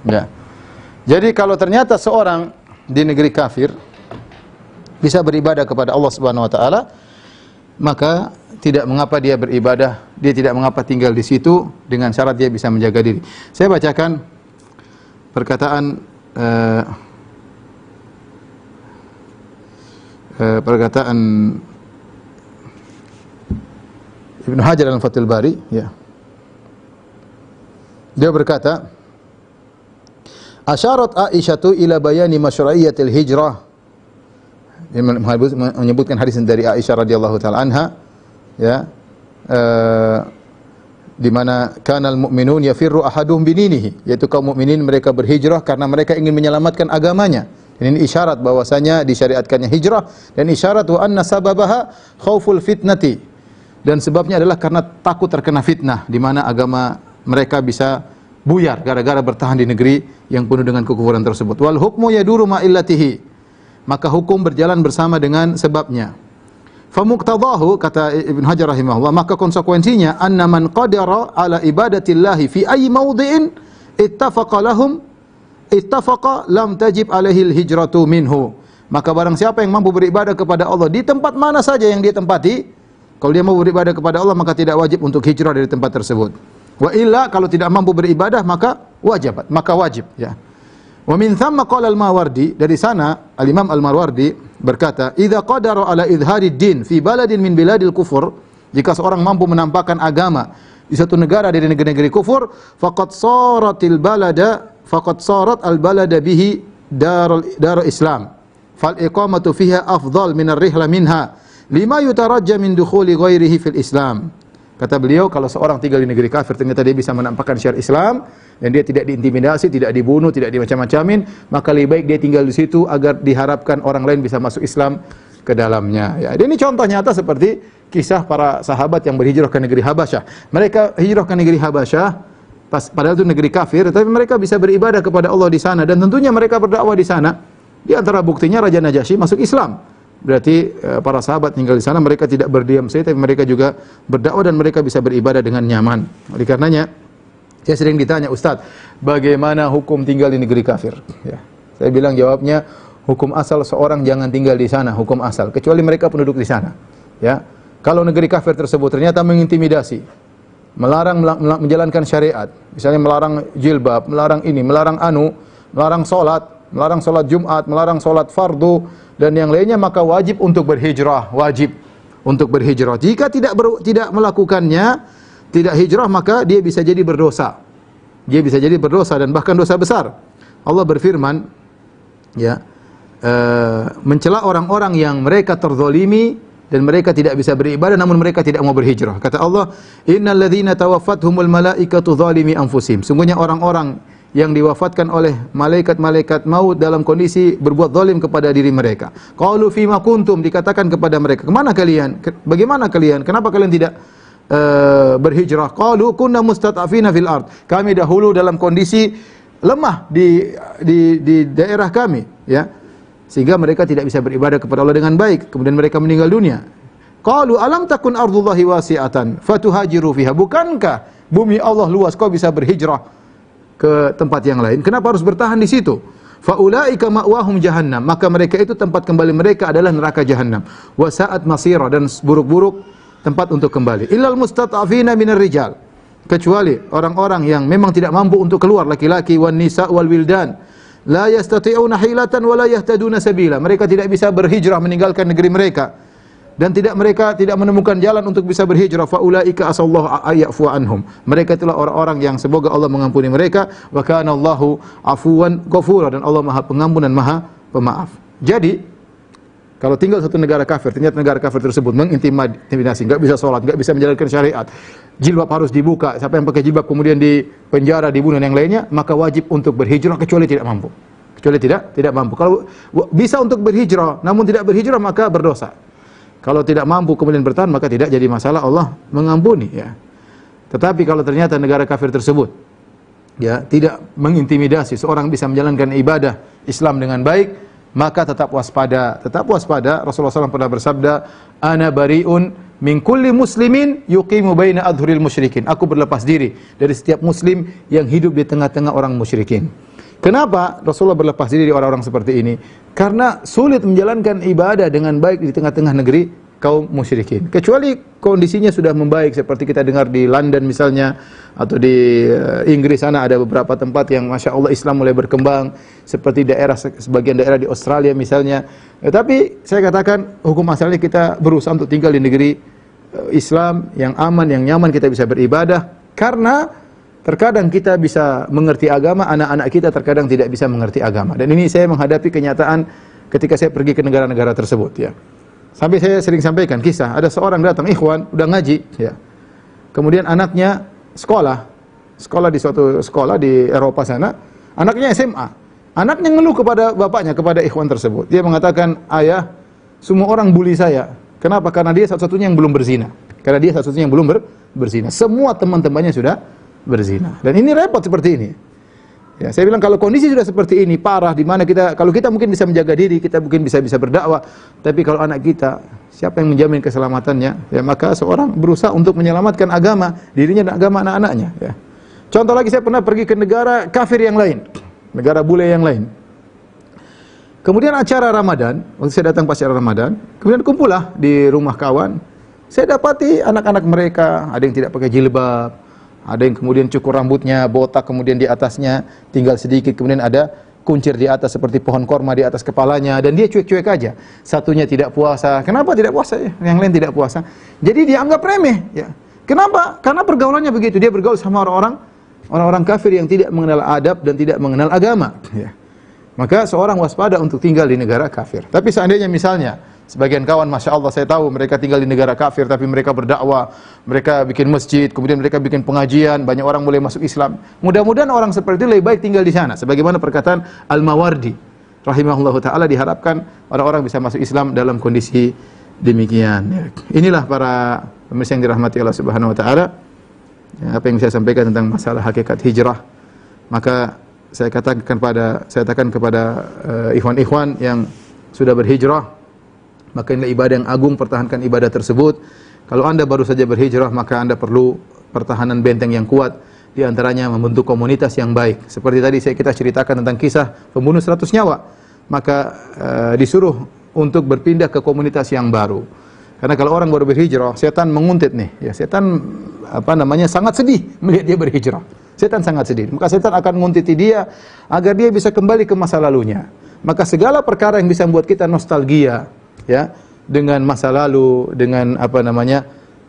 Ya. Jadi kalau ternyata seorang di negeri kafir bisa beribadah kepada Allah Subhanahu wa taala, maka tidak mengapa dia beribadah, dia tidak mengapa tinggal di situ dengan syarat dia bisa menjaga diri. Saya bacakan perkataan Ibnu Hajar dalam Fathul Bari, ya. Dia berkata, asyarat Aisyatu ila bayani masyru'iyyatil hijrah. Dia menyebutkan hadis dari Aisyah radhiyallahu taala anha, ya, di mana kanal mu'minun yafirru ahaduhum bininihi, yaitu kaum mukminin mereka berhijrah karena mereka ingin menyelamatkan agamanya. Dan ini isyarat bahwasanya disyariatkannya hijrah, dan isyarat wa anna sababaha khauful fitnati, dan sebabnya adalah karena takut terkena fitnah, di mana agama mereka bisa buyar gara-gara bertahan di negeri yang penuh dengan kekufuran tersebut. Wal hukmu yaduru ma illatihi, maka hukum berjalan bersama dengan sebabnya. Fa muqtadahu, kata Ibnu Hajar rahimahullah, maka konsekuensinya anna man qadara ala ibadatillahi fi ayyi mawdhi'in ittafaqa lam tajib alaihi al-hijratu minhu. Maka barang siapa yang mampu beribadah kepada Allah di tempat mana saja yang dia tempati, kalau dia mau beribadah kepada Allah maka tidak wajib untuk hijrah dari tempat tersebut. Wa illa, kalau tidak mampu beribadah maka wajib, ya. Wa min thamma qala al-Mawardi, dari sana al-Imam al-Mawardi berkata, idza qadara ala idhari din fi baladin min biladil kufur, jika seorang mampu menampakkan agama di satu negara dari negeri-negeri kufur, faqad sarat al-balada bihi darul Islam, fal iqamatu fiha afdal min ar-rihla minha, lima yutarajja min dukhuli ghairihi fil Islam. Kata beliau, kalau seorang tinggal di negeri kafir ternyata dia bisa menampakkan syariat Islam dan dia tidak diintimidasi, tidak dibunuh, tidak dimacam-macamin, maka lebih baik dia tinggal di situ agar diharapkan orang lain bisa masuk Islam ke dalamnya. Ya, ini contoh nyata seperti kisah para sahabat yang berhijrah ke negeri Habasyah. Mereka hijrah ke negeri Habasyah padahal itu negeri kafir, tapi mereka bisa beribadah kepada Allah di sana dan tentunya mereka berdakwah di sana. Di antara buktinya Raja Najasyi masuk Islam. Berarti para sahabat tinggal di sana, mereka tidak berdiam saja, tapi mereka juga berdakwah dan mereka bisa beribadah dengan nyaman. Oleh karenanya, saya sering ditanya, Ustaz, bagaimana hukum tinggal di negeri kafir? Ya. Saya bilang jawabnya, hukum asal seorang jangan tinggal di sana, hukum asal, kecuali mereka penduduk di sana. Ya. Kalau negeri kafir tersebut ternyata mengintimidasi, melarang menjalankan syariat, misalnya melarang jilbab, melarang ini, melarang melarang solat Jumat, melarang solat fardu, dan yang lainnya, maka wajib untuk berhijrah, wajib untuk berhijrah. Jika tidak melakukannya, tidak hijrah, maka dia bisa jadi berdosa. Dia bisa jadi berdosa dan bahkan dosa besar. Allah berfirman, ya, mencela orang-orang yang mereka terzalimi dan mereka tidak bisa beribadah namun mereka tidak mau berhijrah. Kata Allah, innal ladzina tawaffathumul malaikatu zalimi anfusihim. Sungguhnya orang-orang yang diwafatkan oleh malaikat-malaikat maut dalam kondisi berbuat zalim kepada diri mereka. Qalu fima kuntum, dikatakan kepada mereka, kemana kalian? Bagaimana kalian? Kenapa kalian tidak berhijrah? Qalu kunna mustata'fina fil ard. Kami dahulu dalam kondisi lemah di daerah kami, ya. Sehingga mereka tidak bisa beribadah kepada Allah dengan baik. Kemudian mereka meninggal dunia. Qalu alam takun ardullahi wasi'atan fatuhajiru fiha. Bukankah bumi Allah luas, kau bisa berhijrah ke tempat yang lain? Kenapa harus bertahan di situ? Faulaika ma'wahum jahannam, maka mereka itu tempat kembali mereka adalah neraka jahannam. Wa sa'at masira, dan buruk-buruk tempat untuk kembali. Illal mustata'fina minar rijal, kecuali orang-orang yang memang tidak mampu untuk keluar, laki-laki, wan nisa wal wildan, la yastati'una hilatan wa la yahtaduna sabila. Mereka tidak bisa berhijrah meninggalkan negeri mereka dan mereka tidak menemukan jalan untuk bisa berhijrah. Faulaika asallahu ayyafu anhum. Mereka itulah orang-orang yang semoga Allah mengampuni mereka. Wa kana Allahu afuwan ghafura, dan Allah Maha Pengampun dan Maha Pemaaf. Jadi, kalau tinggal satu negara kafir, ternyata negara kafir tersebut mengintimidasi, enggak bisa sholat, enggak bisa menjalankan syariat, jilbab harus dibuka, siapa yang pakai jilbab kemudian di penjara, dibunuh dan yang lainnya, maka wajib untuk berhijrah kecuali tidak mampu. Kecuali tidak mampu. Kalau bisa untuk berhijrah namun tidak berhijrah, maka berdosa. Kalau tidak mampu kemudian bertahan, maka tidak jadi masalah, Allah mengampuni, ya. Tetapi kalau ternyata negara kafir tersebut, ya, tidak mengintimidasi, seorang bisa menjalankan ibadah Islam dengan baik, maka tetap waspada. Tetap waspada. Rasulullah SAW pernah bersabda, ana bari'un min kulli muslimin yuqimu baina adhuril musyrikin. Aku berlepas diri dari setiap muslim yang hidup di tengah-tengah orang musyrikin. Kenapa Rasulullah berlepas diri dari orang-orang seperti ini? Karena sulit menjalankan ibadah dengan baik di tengah-tengah negeri kaum musyrikin. Kecuali kondisinya sudah membaik, seperti kita dengar di London misalnya, atau di Inggris sana ada beberapa tempat yang Masya Allah Islam mulai berkembang, seperti sebagian daerah di Australia misalnya. Tapi saya katakan hukum asalnya kita berusaha untuk tinggal di negeri Islam yang aman, yang nyaman, kita bisa beribadah. Karena terkadang kita bisa mengerti agama, anak-anak kita terkadang tidak bisa mengerti agama. Dan ini saya menghadapi kenyataan ketika saya pergi ke negara-negara tersebut, ya. Sampai saya sering sampaikan kisah, ada seorang datang, ikhwan, udah ngaji, ya. Kemudian anaknya sekolah di suatu sekolah di Eropa sana, anaknya SMA. Anaknya ngeluh kepada bapaknya, kepada ikhwan tersebut. Dia mengatakan, ayah, semua orang bully saya. Kenapa? Karena dia satu-satunya yang belum berzina. Karena dia satu-satunya yang belum berzina. Semua teman-temannya sudah berzina. Dan ini repot seperti ini. Ya, saya bilang kalau kondisi sudah seperti ini parah, di mana kalau kita mungkin bisa menjaga diri, kita mungkin bisa berdakwah, tapi kalau anak kita, siapa yang menjamin keselamatannya? Ya, maka seorang berusaha untuk menyelamatkan agama dirinya dan agama anak-anaknya, ya. Contoh lagi, saya pernah pergi ke negara kafir yang lain, negara bule yang lain. Kemudian acara Ramadan, waktu saya datang pas acara Ramadan, kemudian kumpullah di rumah kawan. Saya dapati anak-anak mereka ada yang tidak pakai jilbab, ada yang kemudian cukur rambutnya, botak, kemudian di atasnya tinggal sedikit, kemudian ada kuncir di atas seperti pohon korma di atas kepalanya, dan dia cuek-cuek aja. Satunya tidak puasa. Kenapa tidak puasa? Yang lain tidak puasa. Jadi dianggap remeh, ya. Kenapa? Karena pergaulannya begitu. Dia bergaul sama orang-orang kafir yang tidak mengenal adab dan tidak mengenal agama, ya. maka seorang waspada untuk tinggal di negara kafir. Tapi seandainya misalnya sebagian kawan, masya Allah, saya tahu mereka tinggal di negara kafir, tapi mereka berdakwah, mereka bikin masjid, kemudian mereka bikin pengajian, banyak orang mulai masuk Islam. Mudah-mudahan orang seperti itu lebih baik tinggal di sana. Sebagaimana perkataan Al-Mawardi, rahimahullah ta'ala, diharapkan orang-orang bisa masuk Islam dalam kondisi demikian. Inilah para pemirsa yang dirahmati Allah Subhanahu Wa Ta'ala, apa yang saya sampaikan tentang masalah hakikat hijrah. Maka saya katakan kepada ikhwan-ikhwan yang sudah berhijrah, maka inilah ibadah yang agung, pertahankan ibadah tersebut. Kalau Anda baru saja berhijrah, maka Anda perlu pertahanan benteng yang kuat, di antaranya membentuk komunitas yang baik. Seperti tadi kita ceritakan tentang kisah pembunuh 100 nyawa, maka disuruh untuk berpindah ke komunitas yang baru. Karena kalau orang baru berhijrah, setan menguntit nih, ya, setan sangat sedih melihat dia berhijrah. Setan sangat sedih. Maka setan akan menguntiti dia agar dia bisa kembali ke masa lalunya. Maka segala perkara yang bisa membuat kita nostalgia, ya, dengan masa lalu, dengan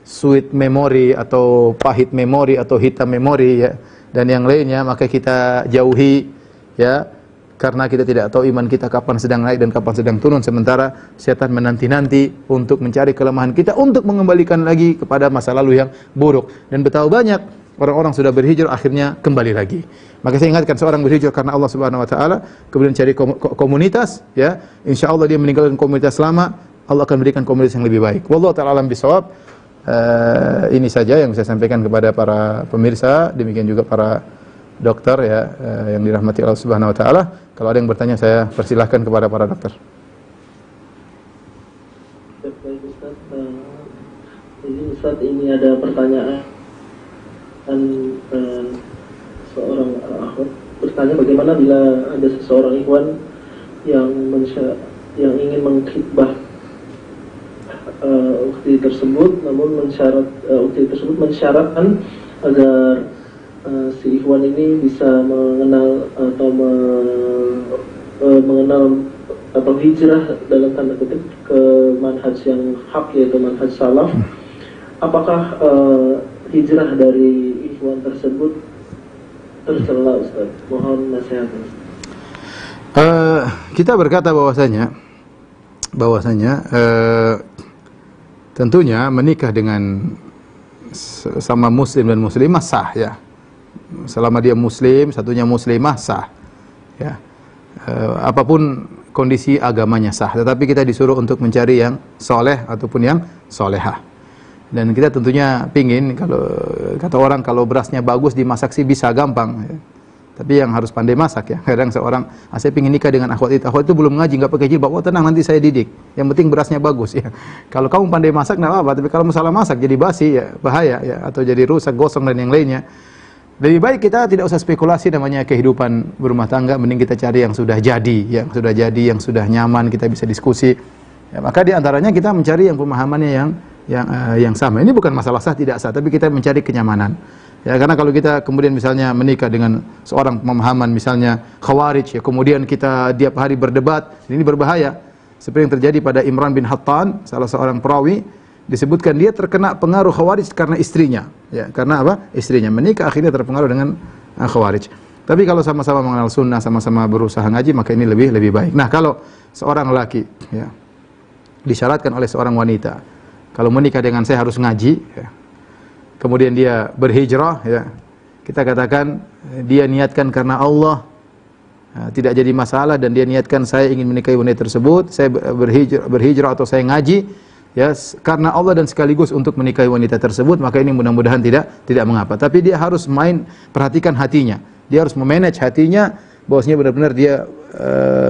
sweet memory atau pahit memory atau hitam memory, ya, dan yang lainnya, maka kita jauhi, ya, karena kita tidak tahu iman kita kapan sedang naik dan kapan sedang turun, sementara setan menanti-nanti untuk mencari kelemahan kita untuk mengembalikan lagi kepada masa lalu yang buruk. Dan betapa banyak orang-orang sudah berhijrah akhirnya kembali lagi. Maka saya ingatkan, seorang berhijrah karena Allah Subhanahu Wa Ta'ala, kemudian cari komunitas, ya, insya Allah dia meninggalkan komunitas lama, Allah akan berikan komunitas yang lebih baik. Wallahu ta'ala alam bisawab. Ini saja yang saya sampaikan kepada para pemirsa, demikian juga para dokter, ya, yang dirahmati Allah Subhanahu Wa Ta'ala. Kalau ada yang bertanya, saya persilahkan kepada para dokter. Baik Ustaz, jadi Ustaz, ini ada pertanyaan seorang akhwat bertanya, bagaimana bila ada seseorang ikhwan yang ingin mengkhitbah ukti tersebut, namun ukti tersebut mensyaratkan agar si ikhwan ini bisa mengenal atau hijrah dalam tanda kutip ke manhaj yang hak, yaitu manhaj salaf. Apakah hijrah dari ikhwan tersebut tercela, Ustaz? Mohon nasihatnya. Kita berkata bahwasanya tentunya menikah dengan sama muslim dan muslimah sah, ya. Selama dia muslim, satunya muslimah, sah, ya. Apapun kondisi agamanya sah. Tetapi kita disuruh untuk mencari yang soleh ataupun yang solehah. Dan kita tentunya pingin, kalau kata orang, kalau berasnya bagus dimasak sih bisa gampang, ya. Tapi yang harus pandai masak, ya. Kadang seorang, saya pingin nikah dengan akhwat itu belum ngaji, nggak pakai jilbab. Oh tenang, nanti saya didik. Yang penting berasnya bagus, ya. Kalau kamu pandai masak nggak apa-apa, tapi kalau masalah masak jadi basi, ya, bahaya, ya, atau jadi rusak, gosong dan yang lainnya. Lebih baik kita tidak usah spekulasi namanya kehidupan berumah tangga, mending kita cari yang sudah jadi, yang sudah nyaman, kita bisa diskusi. Ya, maka di antaranya kita mencari yang pemahamannya yang sama. Ini bukan masalah sah tidak sah, tapi kita mencari kenyamanan. Ya, karena kalau kita kemudian misalnya menikah dengan seorang pemahaman misalnya Khawarij, ya, kemudian kita tiap hari berdebat, ini berbahaya. Seperti yang terjadi pada Imran bin Hattan, salah seorang perawi, disebutkan dia terkena pengaruh Khawarij karena istrinya, ya, karena apa? Istrinya menikah akhirnya terpengaruh dengan Khawarij. Tapi kalau sama-sama mengenal sunnah, sama-sama berusaha ngaji, maka ini lebih baik. Nah, kalau seorang laki, ya, disyaratkan oleh seorang wanita, kalau menikah dengan saya harus ngaji, ya, kemudian dia berhijrah, ya, kita katakan dia niatkan karena Allah, tidak jadi masalah, dan dia niatkan saya ingin menikahi wanita tersebut, saya berhijrah atau saya ngaji, ya, karena Allah dan sekaligus untuk menikahi wanita tersebut, maka ini mudah-mudahan tidak mengapa. Tapi dia harus perhatikan hatinya. Dia harus memanage hatinya bahwasanya benar-benar dia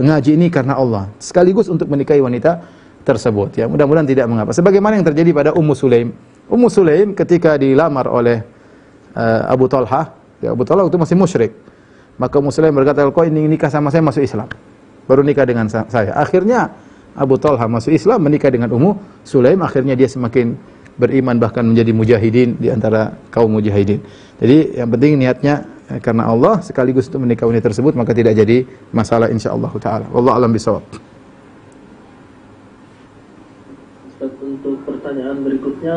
ngaji ini karena Allah, sekaligus untuk menikahi wanita tersebut, ya. Mudah-mudahan tidak mengapa. Sebagaimana yang terjadi pada Ummu Sulaim. Ummu Sulaim ketika dilamar oleh Abu Talha, ya, Abu Talha itu masih musyrik. Maka Ummu Sulaim berkata, "Kau ingin nikah sama saya, masuk Islam. Baru nikah dengan saya." Akhirnya Abu Talha masuk Islam, menikah dengan Ummu Sulaim, akhirnya dia semakin beriman, bahkan menjadi mujahidin di antara kaum mujahidin. Jadi yang penting niatnya karena Allah sekaligus untuk menikah wanita tersebut, maka tidak jadi masalah insyaallah taala. Wallahu a'lam bishawab. Untuk pertanyaan berikutnya,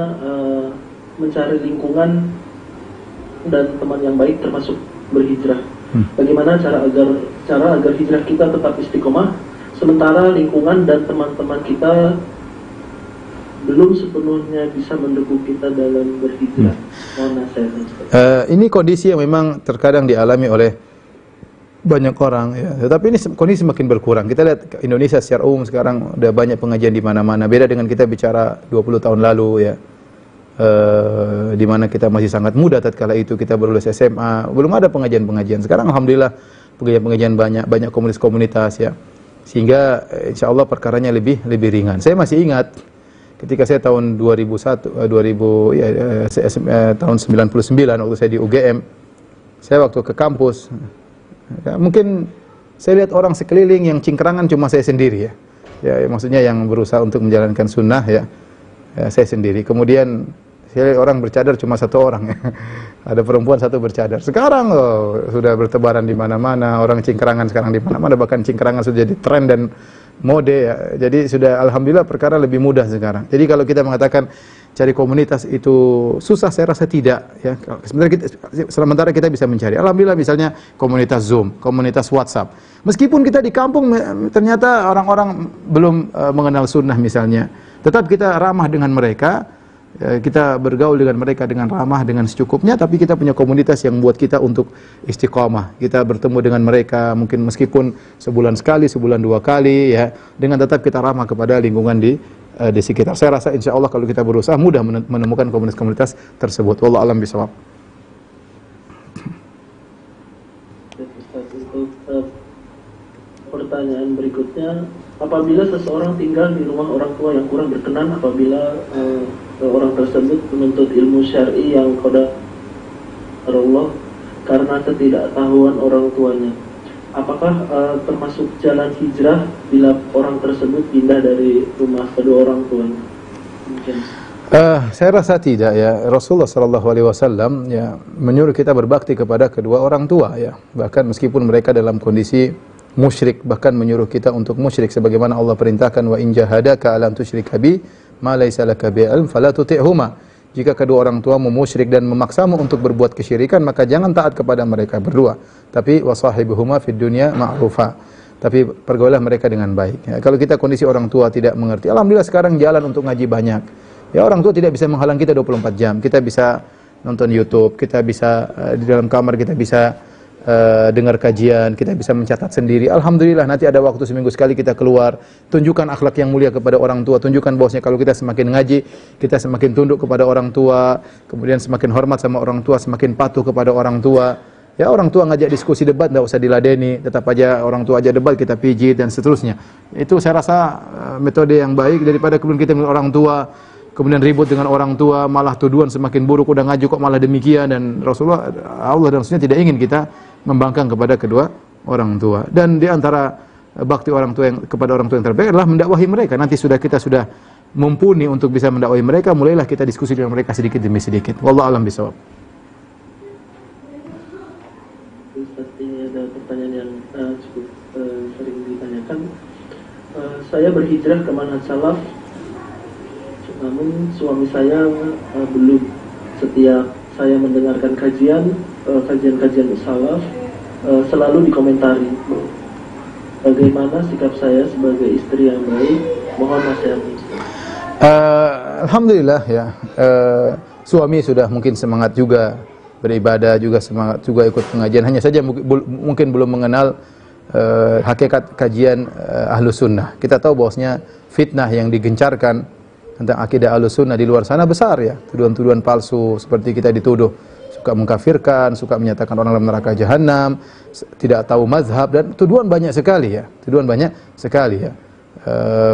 mencari lingkungan dan teman yang baik termasuk berhijrah. Bagaimana cara agar hijrah kita tetap istiqomah sementara lingkungan dan teman-teman kita belum sepenuhnya bisa mendukung kita dalam berhijrah. Mohon nasihatnya. Ini kondisi yang memang terkadang dialami oleh banyak orang ya. Tetapi ini kondisi semakin berkurang. Kita lihat Indonesia secara umum sekarang udah banyak pengajian di mana-mana. Beda dengan kita bicara 20 tahun lalu ya. Di mana kita masih sangat muda tatkala itu, kita baru lulus SMA, belum ada pengajian-pengajian. Sekarang alhamdulillah pengajian-pengajian banyak komunitas ya. Sehingga insyaallah perkaranya lebih ringan. Saya masih ingat ketika saya tahun 1999 waktu saya di UGM, saya waktu ke kampus, ya, mungkin saya lihat orang sekeliling yang cingkrangan cuma saya sendiri ya. Ya maksudnya yang berusaha untuk menjalankan sunnah ya, saya sendiri. Kemudian saya lihat orang bercadar cuma satu orang ya. Ada perempuan satu bercadar. Sekarang sudah bertebaran di mana-mana, orang cingkrangan sekarang di mana-mana, bahkan cingkrangan sudah jadi tren dan mode ya. Jadi sudah alhamdulillah perkara lebih mudah sekarang. Jadi kalau kita mengatakan cari komunitas itu susah, saya rasa tidak ya. Sementara kita bisa mencari. Alhamdulillah misalnya komunitas Zoom, komunitas WhatsApp. Meskipun kita di kampung ternyata orang-orang belum mengenal sunnah misalnya, tetap kita ramah dengan mereka. Kita bergaul dengan mereka dengan ramah, dengan secukupnya, tapi kita punya komunitas yang buat kita untuk istiqamah. Kita bertemu dengan mereka mungkin meskipun sebulan sekali, sebulan dua kali ya, dengan tetap kita ramah kepada lingkungan di sekitar. Saya rasa insya Allah kalau kita berusaha mudah menemukan komunitas-komunitas tersebut. Wallahu a'lam bishawab. Untuk pertanyaan berikutnya, apabila seseorang tinggal di rumah orang tua yang kurang berkenan, apabila orang tersebut menuntut ilmu syar'i yang qadar Allah karena ketidaktahuan orang tuanya, apakah termasuk jalan hijrah bila orang tersebut pindah dari rumah kedua orang tuanya? Mungkin. Saya rasa tidak ya. Rasulullah SAW ya menyuruh kita berbakti kepada kedua orang tua ya. Bahkan meskipun mereka dalam kondisi musyrik, bahkan menyuruh kita untuk musyrik sebagaimana Allah perintahkan, wa in jahadaka ala an tusyrika bi ma laysa laka bi ilm fala tuti'huma. Jika kedua orang tua memusyrik dan memaksamu untuk berbuat kesyirikan, maka jangan taat kepada mereka berdua. Tapi wasahibuhuma fid dunya ma'rufa. Tapi pergaulah mereka dengan baik. Ya, kalau kita kondisi orang tua tidak mengerti, alhamdulillah sekarang jalan untuk ngaji banyak. Ya orang tua tidak bisa menghalang kita 24 jam. Kita bisa nonton YouTube, kita bisa di dalam kamar kita bisa dengar kajian, kita bisa mencatat sendiri. Alhamdulillah nanti ada waktu seminggu sekali kita keluar, tunjukkan akhlak yang mulia kepada orang tua, tunjukkan bahwasanya kalau kita semakin ngaji, kita semakin tunduk kepada orang tua, kemudian semakin hormat sama orang tua, semakin patuh kepada orang tua. Ya orang tua ngajak diskusi debat enggak usah diladeni, tetap aja orang tua aja debat kita pijit dan seterusnya. Itu saya rasa metode yang baik daripada kemudian kita orang tua kemudian ribut dengan orang tua, malah tuduhan semakin buruk, udah ngaji kok malah demikian. Dan Rasulullah, Allah dan Rasulnya tidak ingin kita membangkang kepada kedua orang tua. Dan di antara bakti orang tua yang kepada orang tua yang terbaik adalah mendakwahi mereka. Nanti kita sudah mumpuni untuk bisa mendakwahi mereka, mulailah kita diskusi dengan mereka sedikit demi sedikit. Wallahu a'lam bishawab. Ini ada pertanyaan yang cukup sering ditanyakan. Saya berhijrah ke manhaj salaf, namun suami saya belum. Setiap saya mendengarkan kajian-kajian salaf selalu dikomentari. Bagaimana sikap saya sebagai istri yang baik? Mohon nasihatnya. Alhamdulillah ya, suami sudah mungkin semangat juga beribadah, juga semangat juga ikut pengajian. Hanya saja mungkin belum mengenal hakikat kajian Ahlus Sunnah. Kita tahu bahwasanya fitnah yang digencarkan tentang akidah Ahlus Sunnah di luar sana besar ya. Tuduhan-tuduhan palsu seperti kita dituduh suka mengkafirkan, suka menyatakan orang dalam neraka jahanam, tidak tahu mazhab, dan tuduhan banyak sekali ya. Tuduhan banyak sekali ya.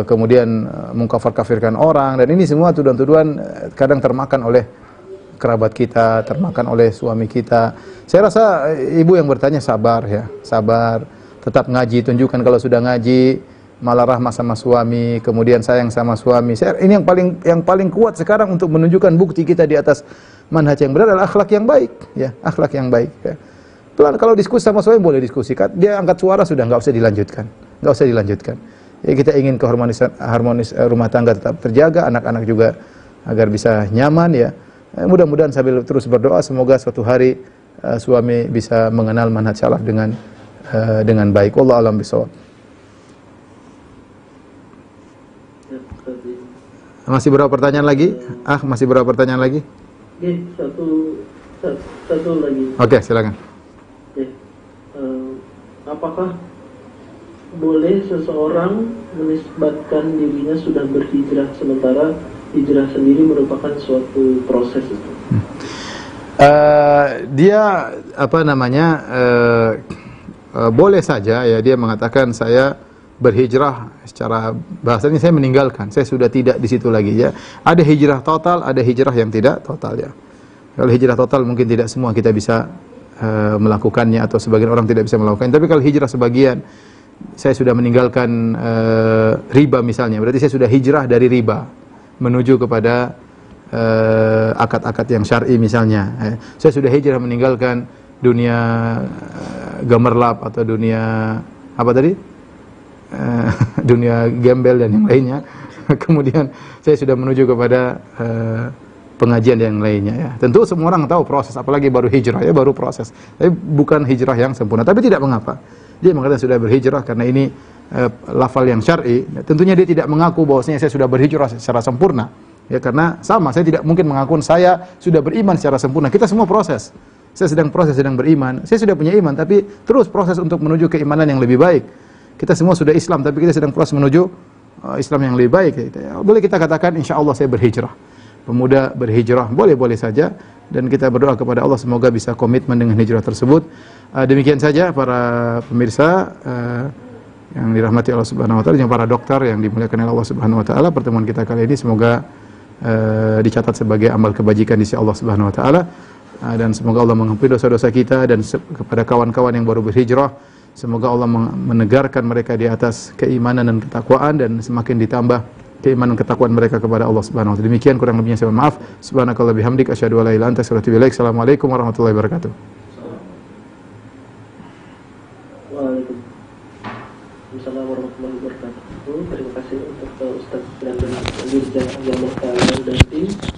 Kemudian mengkafir-kafirkan orang, dan ini semua tuduhan-tuduhan kadang termakan oleh kerabat kita, termakan oleh suami kita. Saya rasa ibu yang bertanya sabar ya, sabar, tetap ngaji, tunjukkan kalau sudah ngaji malah rahmah sama suami, kemudian sayang sama suami. Ini yang paling kuat sekarang untuk menunjukkan bukti kita di atas manhaj yang benar adalah akhlak yang baik, ya, akhlak yang baik. Ya. Pelan kalau diskusi sama suami boleh diskusi, dia angkat suara sudah nggak usah dilanjutkan, nggak usah dilanjutkan. Ya kita ingin harmonis rumah tangga tetap terjaga, anak-anak juga agar bisa nyaman ya. Mudah-mudahan sambil terus berdoa semoga suatu hari suami bisa mengenal manhaj salaf dengan baik. Wallahu a'lam bishawab. Masih berapa pertanyaan lagi? Masih berapa pertanyaan lagi? Satu lagi. Oke, silakan. Apakah boleh seseorang menisbatkan dirinya sudah berhijrah sementara hijrah sendiri merupakan suatu proses itu? Dia boleh saja ya, dia mengatakan saya berhijrah, secara bahasanya saya meninggalkan, saya sudah tidak di situ lagi ya. Ada hijrah total, ada hijrah yang tidak total ya. Kalau hijrah total mungkin tidak semua kita bisa melakukannya, atau sebagian orang tidak bisa melakukannya. Tapi kalau hijrah sebagian, saya sudah meninggalkan riba misalnya, berarti saya sudah hijrah dari riba menuju kepada akad-akad yang syar'i misalnya. Saya sudah hijrah meninggalkan dunia gemerlap atau dunia apa tadi? Dunia gembel dan yang lainnya. Kemudian saya sudah menuju kepada pengajian yang lainnya ya. Tentu semua orang tahu proses, apalagi baru hijrah ya, baru proses. Tapi bukan hijrah yang sempurna. Tapi tidak mengapa. Dia mengatakan sudah berhijrah karena ini lafal yang syar'i. Tentunya dia tidak mengaku bahwasanya saya sudah berhijrah secara sempurna. Ya, karena sama, saya tidak mungkin mengaku saya sudah beriman secara sempurna. Kita semua proses. Saya sedang proses, sedang beriman. Saya sudah punya iman, tapi terus proses untuk menuju keimanan yang lebih baik. Kita semua sudah Islam, tapi kita sedang proses menuju Islam yang lebih baik. Boleh kita katakan, insya Allah saya berhijrah. Pemuda berhijrah, boleh-boleh saja. Dan kita berdoa kepada Allah semoga bisa komitmen dengan hijrah tersebut. Demikian saja para pemirsa yang dirahmati Allah Subhanahu Wa Taala, yang para dokter yang dimuliakan oleh Allah Subhanahu Wa Taala. Pertemuan kita kali ini semoga dicatat sebagai amal kebajikan di sisi Allah Subhanahu Wa Taala. Dan semoga Allah mengampuni dosa-dosa kita, dan kepada kawan-kawan yang baru berhijrah, semoga Allah menegarkan mereka di atas keimanan dan ketakwaan, dan semakin ditambah keimanan ketakwaan mereka kepada Allah Subhanahu wa taala. Demikian kurang lebihnya saya mohon maaf. Subhanakallah bihamdik asyhadu an la ilaha illa anta astaghfiruka wa atubu ilaik. Assalamualaikum warahmatullahi wabarakatuh. Waalaikumsalam warahmatullahi wabarakatuh. Terima kasih untuk Ustaz Brandon Dirja yang dan tim.